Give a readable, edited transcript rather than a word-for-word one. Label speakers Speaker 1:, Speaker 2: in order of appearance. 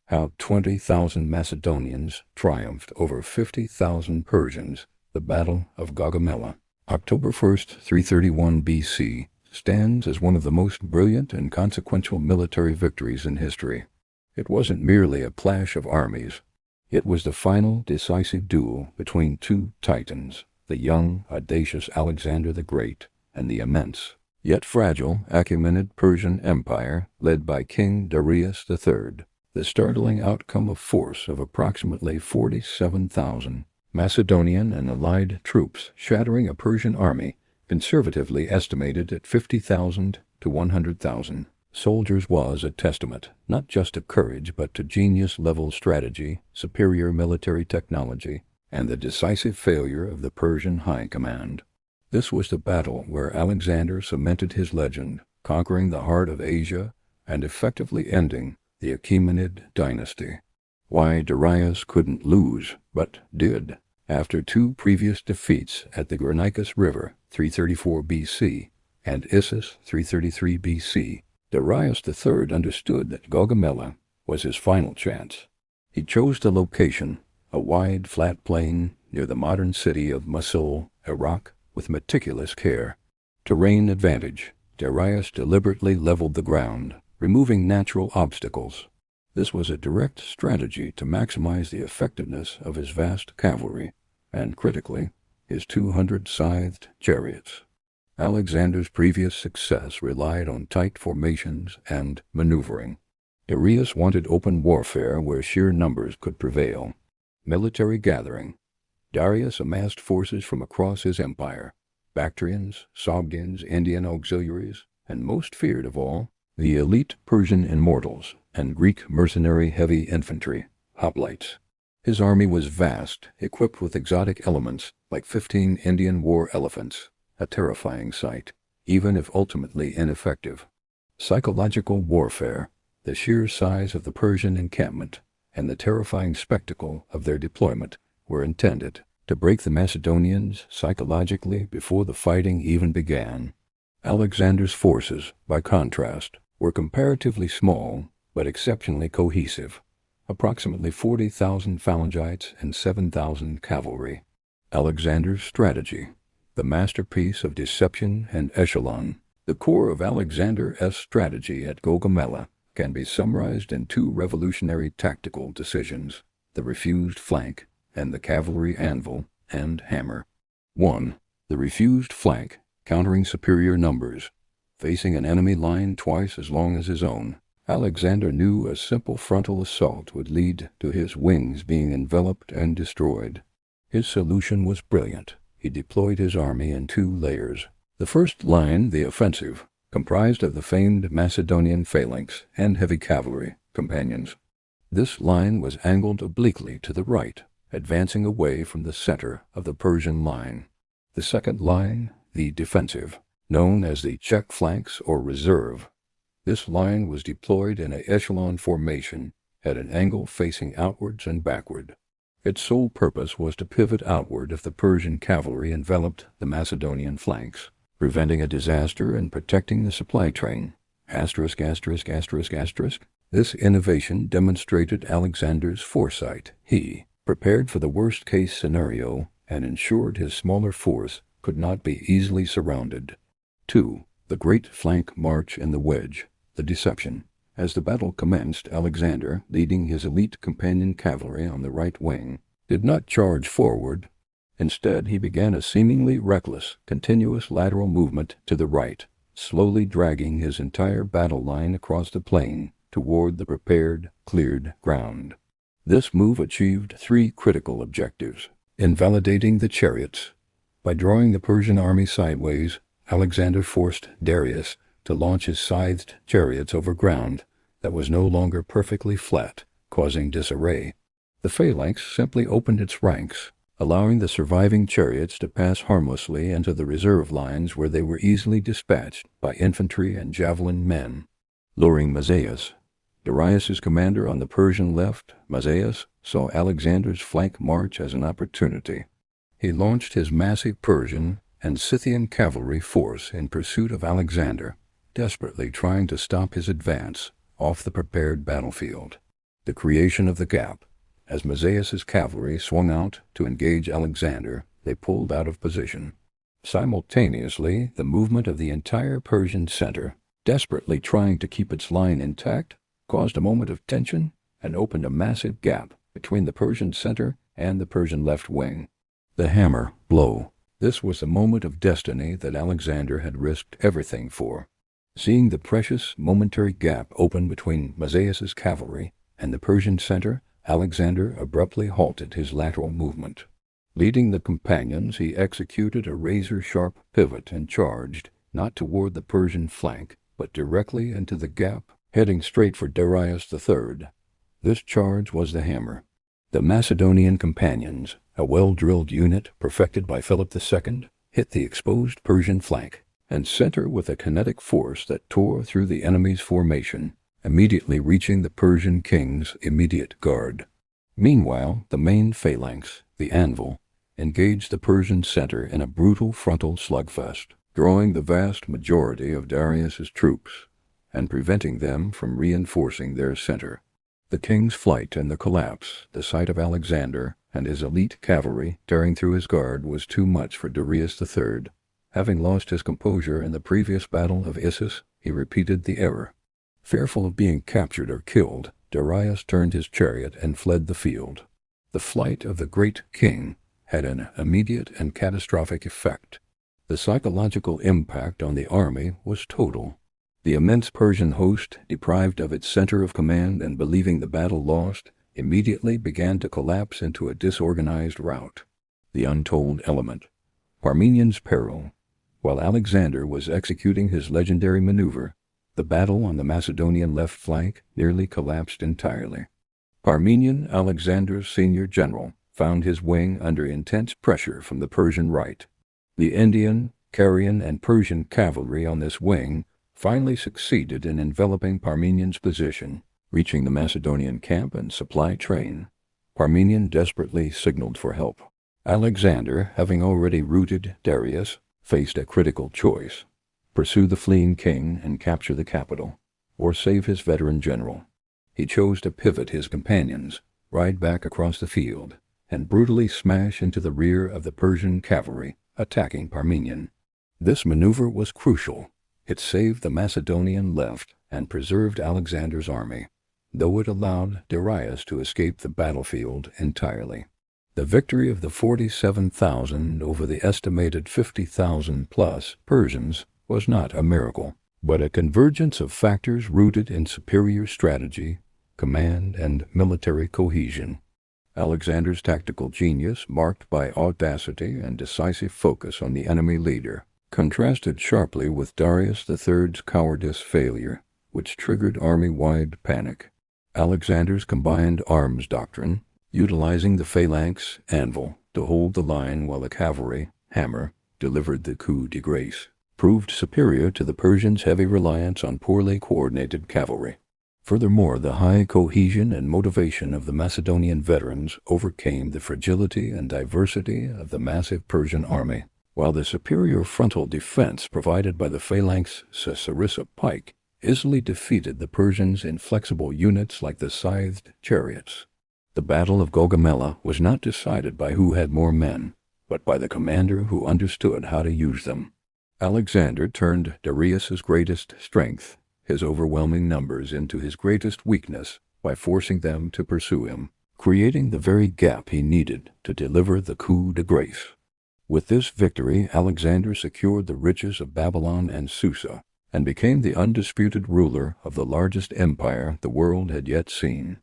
Speaker 1: How 20,000 Macedonians triumphed over 50,000 Persians. The Battle of Gaugamela, October 1st, 331 BC, stands as one of the most brilliant and consequential military victories in history. It wasn't merely a clash of armies. It was the final decisive duel between two titans, the young, audacious Alexander the Great and the immense, yet fragile, Achaemenid Persian Empire led by King Darius III. The startling outcome of force of approximately 47,000 Macedonian and allied troops shattering a Persian army conservatively estimated at 50,000 to 100,000 soldiers was a testament not just to courage but to genius-level strategy, superior military technology, and the decisive failure of the Persian high command. This was the battle where Alexander cemented his legend, conquering the heart of Asia and effectively ending the Achaemenid dynasty. Why Darius couldn't lose, but did. After two previous defeats at the Granicus River, 334 BC, and Issus, 333 BC, Darius III understood that Gaugamela was his final chance. He chose the location, a wide, flat plain near the modern city of Mosul, Iraq, with meticulous care. Terrain advantage. Darius deliberately leveled the ground, removing natural obstacles. This was a direct strategy to maximize the effectiveness of his vast cavalry, and critically, his 200 scythed chariots. Alexander's previous success relied on tight formations and maneuvering. Darius wanted open warfare where sheer numbers could prevail. Military gathering. Darius amassed forces from across his empire, Bactrians, Sogdians, Indian auxiliaries, and most feared of all, the elite Persian immortals and Greek mercenary heavy infantry, hoplites. His army was vast, equipped with exotic elements like 15 Indian war elephants, a terrifying sight, even if ultimately ineffective. Psychological warfare. The sheer size of the Persian encampment and the terrifying spectacle of their deployment were intended to break the Macedonians psychologically before the fighting even began. Alexander's forces, by contrast, were comparatively small but exceptionally cohesive, approximately 40,000 phalangites and 7,000 cavalry. Alexander's strategy, the masterpiece of deception and echelon. The core of Alexander's strategy at Gaugamela can be summarized in two revolutionary tactical decisions, the refused flank and the cavalry anvil and hammer. 1. The refused flank, countering superior numbers. Facing an enemy line twice as long as his own, Alexander knew a simple frontal assault would lead to his wings being enveloped and destroyed. His solution was brilliant. He deployed his army in two layers. The first line, the offensive, comprised of the famed Macedonian Phalanx and heavy cavalry, companions. This line was angled obliquely to the right, advancing away from the center of the Persian line. The second line, the defensive, known as the check flanks or reserve. This line was deployed in an echelon formation at an angle facing outwards and backward. Its sole purpose was to pivot outward if the Persian cavalry enveloped the Macedonian flanks, preventing a disaster and protecting the supply train. This innovation demonstrated Alexander's foresight. He prepared for the worst-case scenario and ensured his smaller force could not be easily surrounded. 2. The Great Flank March in the Wedge, the deception. As the battle commenced, Alexander, leading his elite companion cavalry on the right wing, did not charge forward. Instead, he began a seemingly reckless, continuous lateral movement to the right, slowly dragging his entire battle line across the plain toward the prepared, cleared ground. This move achieved three critical objectives: invalidating the chariots. By drawing the Persian army sideways, Alexander forced Darius to launch his scythed chariots over ground that was no longer perfectly flat, causing disarray. The phalanx simply opened its ranks, allowing the surviving chariots to pass harmlessly into the reserve lines where they were easily dispatched by infantry and javelin men. Luring Mazaeus. Darius's commander on the Persian left, Mazaeus, saw Alexander's flank march as an opportunity. He launched his massive Persian and Scythian cavalry force in pursuit of Alexander, desperately trying to stop his advance off the prepared battlefield. The creation of the gap. As Mazaeus' cavalry swung out to engage Alexander, they pulled out of position. Simultaneously, the movement of the entire Persian center, desperately trying to keep its line intact, caused a moment of tension and opened a massive gap between the Persian center and the Persian left wing. The hammer blow. This was the moment of destiny that Alexander had risked everything for. Seeing the precious momentary gap open between Mazaeus' cavalry and the Persian center, Alexander abruptly halted his lateral movement. Leading the companions, he executed a razor-sharp pivot and charged, not toward the Persian flank, but directly into the gap, heading straight for Darius III. This charge was the hammer. The Macedonian companions, a well-drilled unit perfected by Philip II, hit the exposed Persian flank and center with a kinetic force that tore through the enemy's formation, immediately reaching the Persian king's immediate guard. Meanwhile, the main phalanx, the anvil, engaged the Persian center in a brutal frontal slugfest, drawing the vast majority of Darius's troops and preventing them from reinforcing their center. The king's flight and the collapse, the sight of Alexander and his elite cavalry tearing through his guard, was too much for Darius III. Having lost his composure in the previous battle of Issus, he repeated the error. Fearful of being captured or killed, Darius turned his chariot and fled the field. The flight of the great king had an immediate and catastrophic effect. The psychological impact on the army was total. The immense Persian host, deprived of its center of command and believing the battle lost, immediately began to collapse into a disorganized rout. The untold element. Parmenian's peril. While Alexander was executing his legendary maneuver, the battle on the Macedonian left flank nearly collapsed entirely. Parmenian, Alexander's senior general, found his wing under intense pressure from the Persian right. The Indian, Carian, and Persian cavalry on this wing finally succeeded in enveloping Parmenian's position, reaching the Macedonian camp and supply train. Parmenian desperately signaled for help. Alexander, having already routed Darius, faced a critical choice: pursue the fleeing king and capture the capital, or save his veteran general. He chose to pivot his companions, ride back across the field, and brutally smash into the rear of the Persian cavalry, attacking Parmenian. This maneuver was crucial. It saved the Macedonian left and preserved Alexander's army, though it allowed Darius to escape the battlefield entirely. The victory of the 47,000 over the estimated 50,000-plus Persians was not a miracle, but a convergence of factors rooted in superior strategy, command, and military cohesion. Alexander's tactical genius, marked by audacity and decisive focus on the enemy leader, contrasted sharply with Darius III's cowardice failure, which triggered army-wide panic. Alexander's combined arms doctrine, utilizing the phalanx anvil to hold the line while the cavalry hammer delivered the coup de grace, proved superior to the Persians' heavy reliance on poorly coordinated cavalry. Furthermore, the high cohesion and motivation of the Macedonian veterans overcame the fragility and diversity of the massive Persian army, while the superior frontal defense provided by the phalanx Sarissa pike easily defeated the Persians' inflexible units like the scythed chariots. The Battle of Gaugamela was not decided by who had more men, but by the commander who understood how to use them. Alexander turned Darius's greatest strength, his overwhelming numbers, into his greatest weakness by forcing them to pursue him, creating the very gap he needed to deliver the coup de grace. With this victory, Alexander secured the riches of Babylon and Susa, and became the undisputed ruler of the largest empire the world had yet seen.